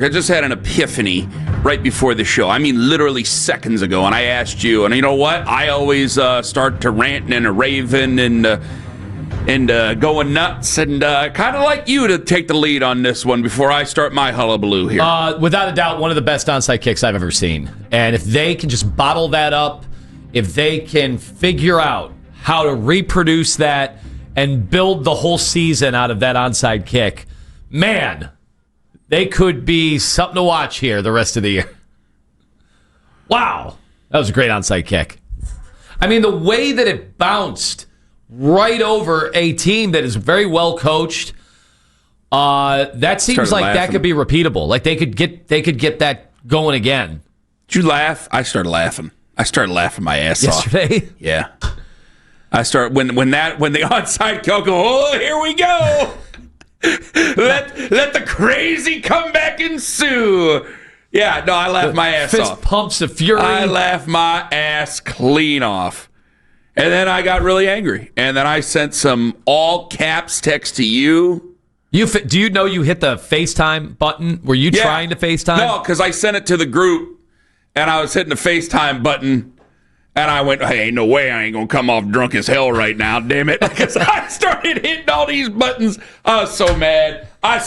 I just had an epiphany right before the show. I mean, literally seconds ago, and I asked you, and you know what? I always start to ranting and raving and going nuts, and kind of like you to take the lead on this one before I start my hullabaloo here. Without a doubt, one of the best onside kicks I've ever seen. And if they can just bottle that up, if they can figure out how to reproduce that and build the whole season out of that onside kick, man, they could be something to watch here the rest of the year. Wow. That was a great onside kick. I mean, the way that it bounced right over a team that is very well coached, that seems like that could be repeatable. Like they could get that going again. Did you laugh? I started laughing. I started laughing my ass off. Yesterday? Yeah. I start when the onside kick go, oh, here we go. let the crazy comeback ensue. Yeah, no, I laughed my ass off. Fist pumps of fury. I laughed my ass clean off. And then I got really angry. And then I sent some all caps text to you. Do you know you hit the FaceTime button? Were you trying to FaceTime? No, because I sent it to the group, and I was hitting the FaceTime button, and I went, hey, ain't no way I ain't going to come off drunk as hell right now, damn it. Because I started hitting all these buttons. I was so mad. I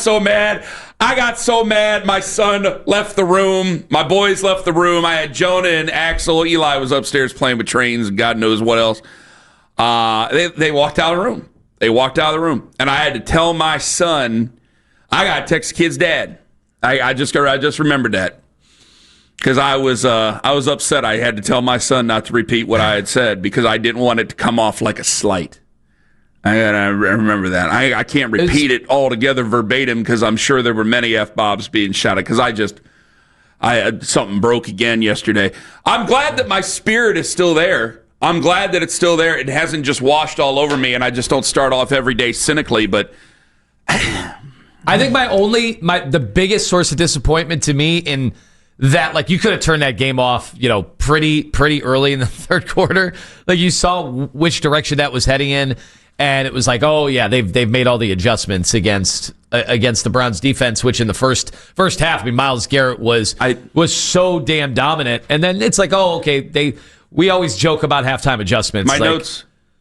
got so mad. My son left the room. My boys left the room. I had Jonah and Axel. Eli was upstairs playing with trains and God knows what else. They walked out of the room. They walked out of the room. And I had to tell my son, I got to text the kid's dad. I just remembered that. Because I was upset. I had to tell my son not to repeat what I had said because I didn't want it to come off like a slight. I remember that. I can't repeat it all together verbatim because I'm sure there were many F-bombs being shouted because something broke again yesterday. I'm glad that my spirit is still there. I'm glad that it's still there. It hasn't just washed all over me and I just don't start off every day cynically, but I think the biggest source of disappointment to me in that, like, you could have turned that game off, pretty early in the third quarter. Like, you saw which direction that was heading in. And it was like, oh yeah, they've made all the adjustments against the Browns defense, which in the first half, I mean, Myles Garrett was so damn dominant. And then it's like, oh, okay, we always joke about halftime adjustments.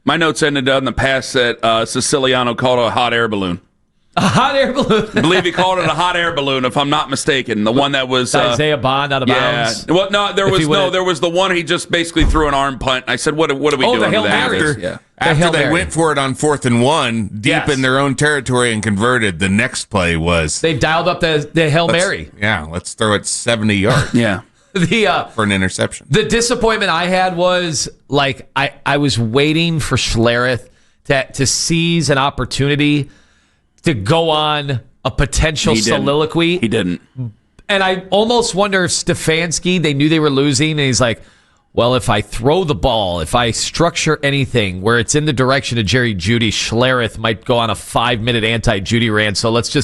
My notes ended on the pass that Siciliano called a hot air balloon. A hot air balloon. I believe he called it a hot air balloon, if I'm not mistaken. The one that was Isaiah Bond out of bounds. Well, no, there was the one he just basically threw an arm punt. I said, what are we doing the Hail with that? Mary. After they went for it on 4th and 1, deep in their own territory and converted, the next play was they dialed up the Hail Mary. Yeah, let's throw it 70 yards. Yeah. For an interception. The disappointment I had was, like, I was waiting for Schlereth to seize an opportunity to go on a potential soliloquy. He didn't. And I almost wonder if Stefanski, they knew they were losing, and he's like, well, if I throw the ball, if I structure anything where it's in the direction of Jerry Jeudy, Schlereth might go on a 5-minute anti-Jeudy rant. So let's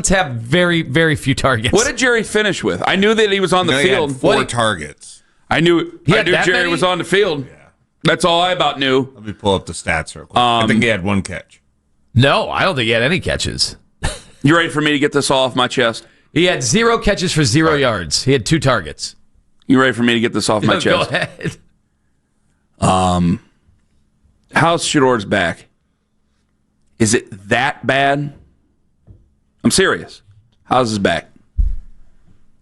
have very, very few targets. What did Jerry finish with? I knew that he was on the field. He had 4 targets. I knew Jerry was on the field. Yeah. That's all I about knew. Let me pull up the stats real quick. I think he had 1 catch. No, I don't think he had any catches. You ready for me to get this all off my chest? He had 0 catches for 0 yards. He had 2 targets. You ready for me to get this off my chest? Go ahead. How's Shedeur's back? Is it that bad? I'm serious. How's his back?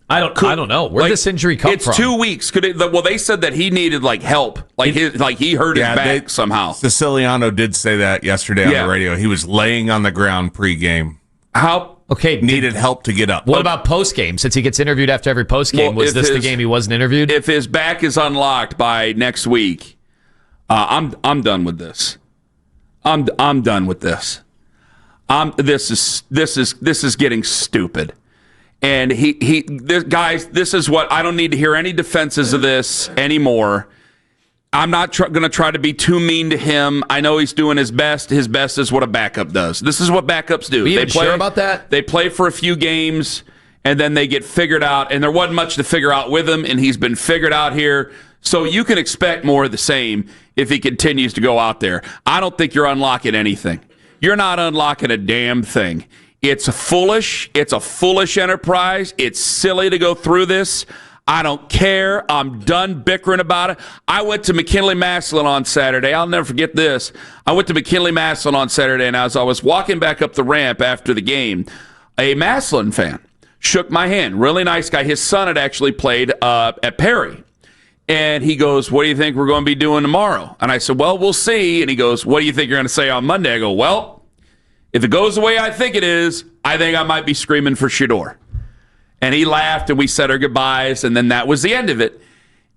I don't know. Where did this injury come from? It's 2 weeks. They said that he needed help. He hurt his back somehow. Siciliano did say that yesterday on the radio. He was laying on the ground pregame. Needed help to get up. What about postgame? Since he gets interviewed after every postgame, was this the game he wasn't interviewed? If his back is unlocked by next week, I'm done with this. I'm done with this. This is getting stupid. And this is what I don't need to hear any defenses of this anymore. I'm not going to try to be too mean to him. I know he's doing his best. His best is what a backup does. This is what backups do. They play, sure about that? They play for a few games, and then they get figured out. And there wasn't much to figure out with him, and he's been figured out here. So you can expect more of the same if he continues to go out there. I don't think you're unlocking anything. You're not unlocking a damn thing. It's a foolish enterprise. It's silly to go through this. I don't care. I'm done bickering about it. I went to McKinley-Massillon on Saturday. I'll never forget this. I went to McKinley-Massillon on Saturday, and as I was walking back up the ramp after the game, a Massillon fan shook my hand. Really nice guy. His son had actually played at Perry. And he goes, what do you think we're going to be doing tomorrow? And I said, well, we'll see. And he goes, what do you think you're going to say on Monday? I go, well, if it goes the way I think it is, I think I might be screaming for Shedeur. And he laughed, and we said our goodbyes, and then that was the end of it.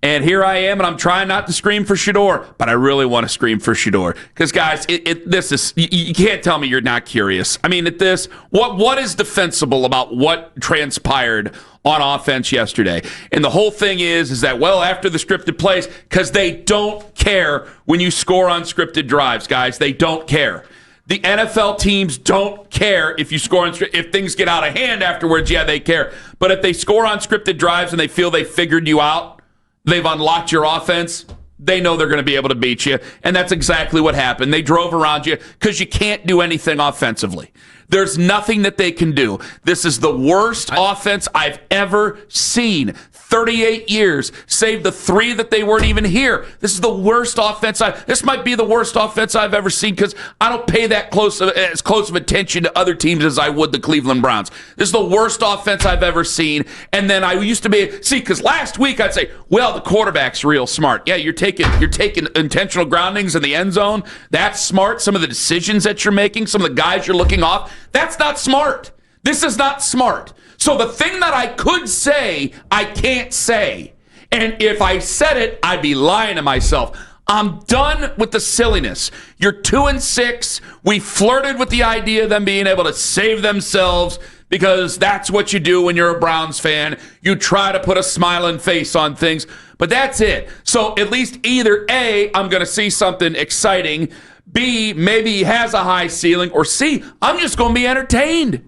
And here I am, and I'm trying not to scream for Shedeur, but I really want to scream for Shedeur. Because, guys, this is you can't tell me you're not curious. I mean, at this, what is defensible about what transpired on offense yesterday? And the whole thing is that, well, after the scripted plays, because they don't care when you score on scripted drives, guys. They don't care. The NFL teams don't care if you score on if things get out of hand afterwards. Yeah, they care. But if they score on scripted drives and they feel they figured you out, they've unlocked your offense, they know they're going to be able to beat you. And that's exactly what happened. They drove around you because you can't do anything offensively. There's nothing that they can do. This is the worst offense I've ever seen. 38 years, save the 3 that they weren't even here. This is the worst offense. This might be the worst offense I've ever seen because I don't pay that as close of attention to other teams as I would the Cleveland Browns. This is the worst offense I've ever seen. And then I used to because last week I'd say, well, the quarterback's real smart. Yeah, you're taking intentional groundings in the end zone. That's smart. Some of the decisions that you're making, some of the guys you're looking off, that's not smart. This is not smart. So the thing that I could say, I can't say. And if I said it, I'd be lying to myself. I'm done with the silliness. You're 2-6. We flirted with the idea of them being able to save themselves because that's what you do when you're a Browns fan. You try to put a smiling face on things, but that's it. So at least either A, I'm going to see something exciting, B, maybe he has a high ceiling, or C, I'm just going to be entertained.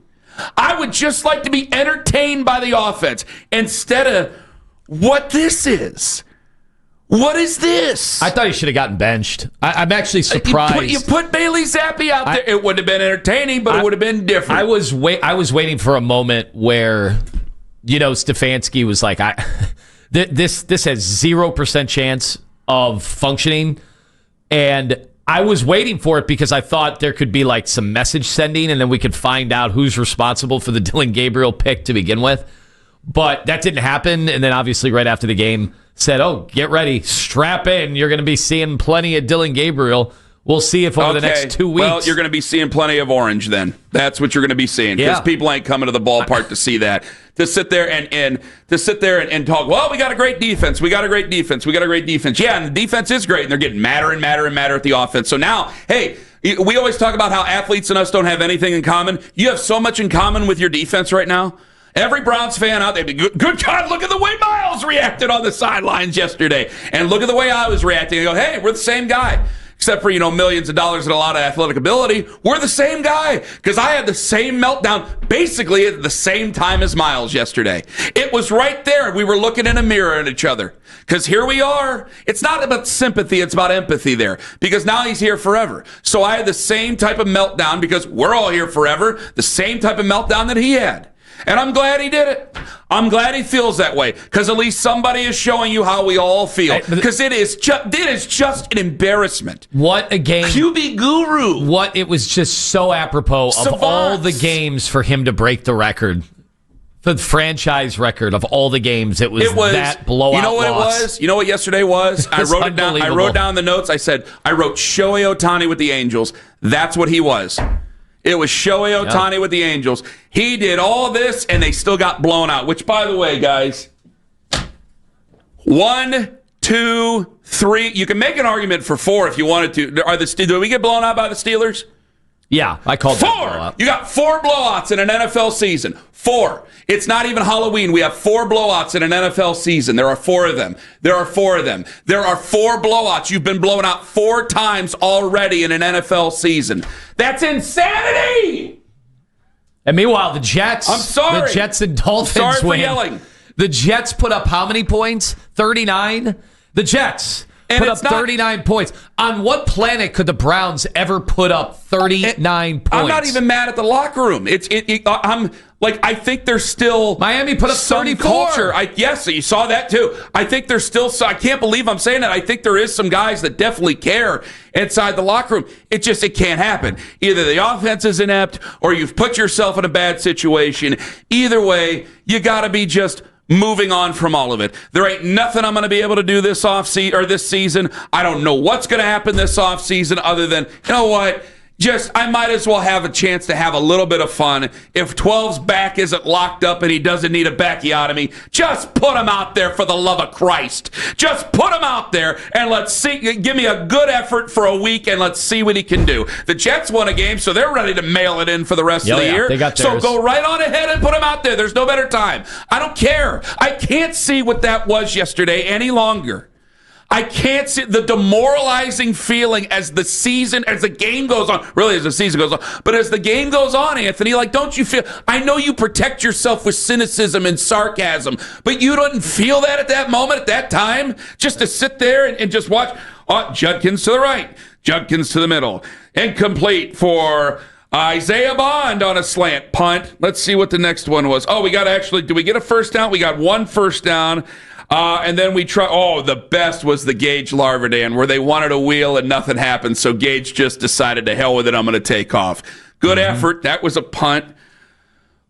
I would just like to be entertained by the offense instead of what this is. What is this? I thought he should have gotten benched. I'm actually surprised. You put Bailey Zappi out there. It would have been entertaining, but it would have been different. I was waiting for a moment where, Stefanski was like, this has 0% chance of functioning, and I was waiting for it because I thought there could be like some message sending and then we could find out who's responsible for the Dillon Gabriel pick to begin with. But that didn't happen. And then obviously right after the game said, oh, get ready, strap in. You're going to be seeing plenty of Dillon Gabriel. We'll see if over the next 2 weeks. Well, you're going to be seeing plenty of orange then. That's what you're going to be seeing because people ain't coming to the ballpark to see that. To sit there and talk, well, we got a great defense. We got a great defense. Yeah, and the defense is great, and they're getting madder and madder and madder at the offense. So now, hey, we always talk about how athletes and us don't have anything in common. You have so much in common with your defense right now. Every Browns fan out there, good God, look at the way Miles reacted on the sidelines yesterday. And look at the way I was reacting. I go, hey, we're the same guy. Except for, millions of dollars and a lot of athletic ability, we're the same guy. Because I had the same meltdown basically at the same time as Miles yesterday. It was right there. We were looking in a mirror at each other. Because here we are. It's not about sympathy. It's about empathy there. Because now he's here forever. So I had the same type of meltdown because we're all here forever. The same type of meltdown that he had. And I'm glad he did it. I'm glad he feels that way because at least somebody is showing you how we all feel. Because it is just an embarrassment. What a game. QB guru. It was just so apropos of all the games for him to break the record. The franchise record of all the games. It was that blowout. You know what loss. it was? You know what yesterday was? I wrote it down. I wrote down the notes. I said, I wrote Shohei Ohtani with the Angels. That's what he was. It was Shohei Ohtani with the Angels. He did all this, and they still got blown out. Which, by the way, guys, 1, 2, 3. You can make an argument for 4 if you wanted to. Did we get blown out by the Steelers? Yeah, I called 4. That blowout. You got 4 blowouts in an NFL season. 4. It's not even Halloween. We have 4 blowouts in an NFL season. There are 4 of them. There are 4 of them. There are 4 blowouts. You've been blown out 4 times already in an NFL season. That's insanity! And meanwhile, the Jets. I'm sorry. The Jets and Dolphins sorry for win. yelling. The Jets put up how many points? 39? The Jets. put up 39 points. On what planet could the Browns ever put up 39 points? I'm not even mad at the locker room. I think there's still Miami put up 34. Culture. Yes, you saw that too. I think there's still. I can't believe I'm saying that. I think there is some guys that definitely care inside the locker room. It can't happen. Either the offense is inept or you've put yourself in a bad situation. Either way, you got to be just moving on from all of it. There ain't nothing I'm going to be able to do this this season. I don't know what's going to happen this offseason other than, you know what? I might as well have a chance to have a little bit of fun. If 12's back isn't locked up and he doesn't need a backiotomy, just put him out there for the love of Christ. Just put him out there and let's see. Give me a good effort for a week and let's see what he can do. The Jets won a game, so they're ready to mail it in for the rest of the year. They got so go right on ahead and put him out there. There's no better time. I don't care. I can't see what that was yesterday any longer. I can't see the demoralizing feeling as the game goes on. Really, as the season goes on. But as the game goes on, Anthony, don't you feel... I know you protect yourself with cynicism and sarcasm, but you didn't feel that at that moment, at that time? Just to sit there and just watch... Oh, Judkins to the right. Judkins to the middle. Incomplete for... Isaiah Bond on a slant punt. Let's see what the next one was. Oh, did we get a first down? We got one first down. And then the best was the Gage Larvidan, where they wanted a wheel and nothing happened. So Gage just decided to hell with it. I'm going to take off. Good effort. That was a punt.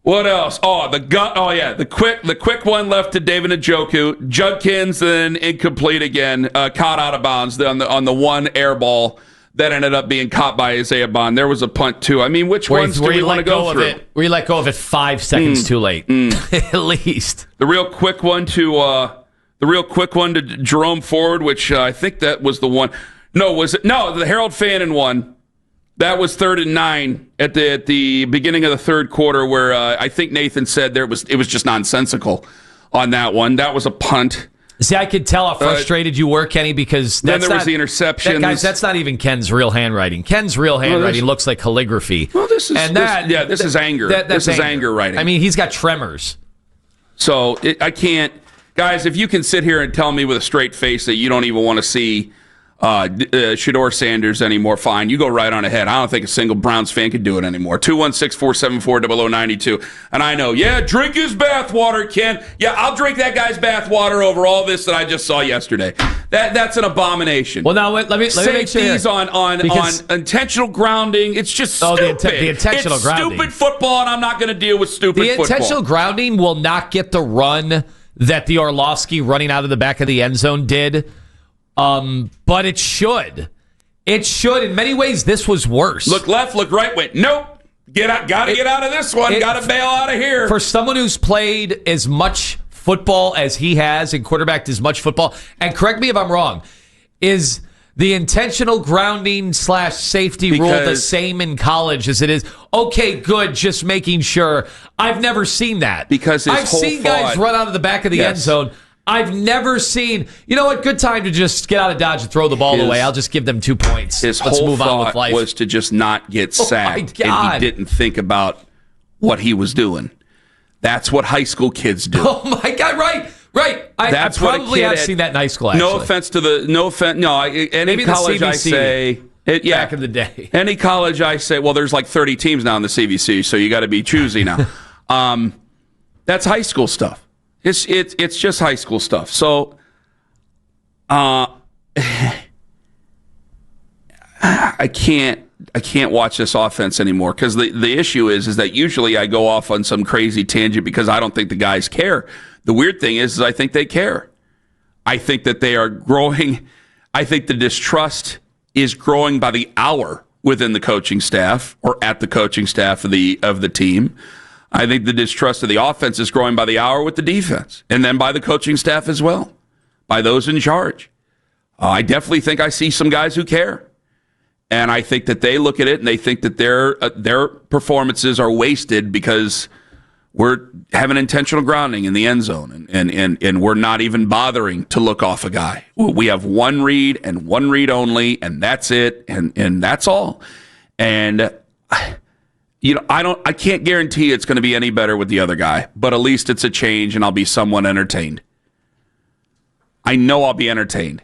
What else? The quick one left to David Njoku. Judkins, then incomplete again. Caught out of bounds on the one air ball that ended up being caught by Isaiah Bond. There was a punt too. I mean, which ones do we want to go through? We let go of it 5 seconds too late, at least. The real quick one to Jerome Ford, which I think that was the one. No, was it? No, the Harold Fannin one. That was 3rd and 9 at the beginning of the third quarter, where I think Nathan said it was just nonsensical on that one. That was a punt. See, I could tell how frustrated you were, Kenny, because then there was the interception. Guys, that's not even Ken's real handwriting. Ken's real handwriting looks like calligraphy. Well, this is anger. This is anger writing. I mean, he's got tremors. So I can't, guys. If you can sit here and tell me with a straight face that you don't even want to see Shedeur Sanders anymore, fine. You go right on ahead. I don't think a single Browns fan could do it anymore. 216-474-0092. And I know, drink his bathwater, Ken. Yeah, I'll drink that guy's bathwater over all this that I just saw yesterday. That's an abomination. Well, now let me make sure. Safeties on intentional grounding. It's just stupid. The intentional grounding. Stupid football, and I'm not going to deal with stupid football. The intentional grounding will not get the run that the Orlovsky running out of the back of the end zone did. But it should. It should. In many ways, this was worse. Look left, look right. Wait, nope. Get out. Got to get out of this one. Got to bail out of here. For someone who's played as much football as he has and quarterbacked as much football, and correct me if I'm wrong, is the intentional grounding / safety rule the same in college as it is? Okay, good. Just making sure. I've never seen that. Because I've seen guys run out of the back of the end zone. I've never seen, you know what, good time to just get out of Dodge and throw the ball away. I'll just give them 2 points. Let's whole move on with life. Was to just not get sacked. And he didn't think about what he was doing. That's what high school kids do. Oh, my God, right. I probably have seen that in high school, actually. Any college I say... back in the day. Any college I say, well, there's like 30 teams now in the CVC, so you got to be choosy now. That's high school stuff. It's just high school stuff. So, I can't watch this offense anymore because the issue is that usually I go off on some crazy tangent because I don't think the guys care. The weird thing is I think they care. I think that they are growing. I think the distrust is growing by the hour within the coaching staff or at the coaching staff of the team. I think the distrust of the offense is growing by the hour with the defense, and then by the coaching staff as well, by those in charge. I definitely think I see some guys who care, and I think that they look at it and they think that their performances are wasted because we're having intentional grounding in the end zone, and we're not even bothering to look off a guy. We have one read and one read only, and that's it, and that's all. And I can't guarantee it's going to be any better with the other guy, but at least it's a change and I'll be somewhat entertained. I know I'll be entertained.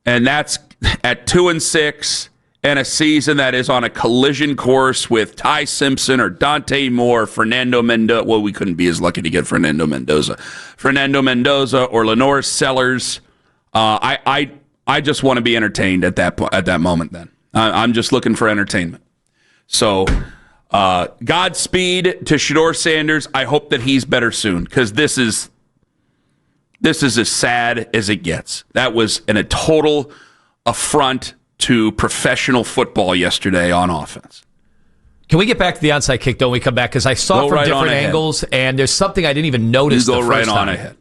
And that's at 2-6 and a season that is on a collision course with Ty Simpson or Dante Moore, Fernando Mendoza. Well, we couldn't be as lucky to get Fernando Mendoza or Lenore Sellers. I just want to be entertained at that moment. Then I'm just looking for entertainment. So, Godspeed to Shedeur Sanders. I hope that he's better soon, because this is as sad as it gets. That was a total affront to professional football yesterday on offense. Can we get back to the onside kick, though, when we come back? Because I saw it from different angles, and there's something I didn't even notice. You go right on ahead.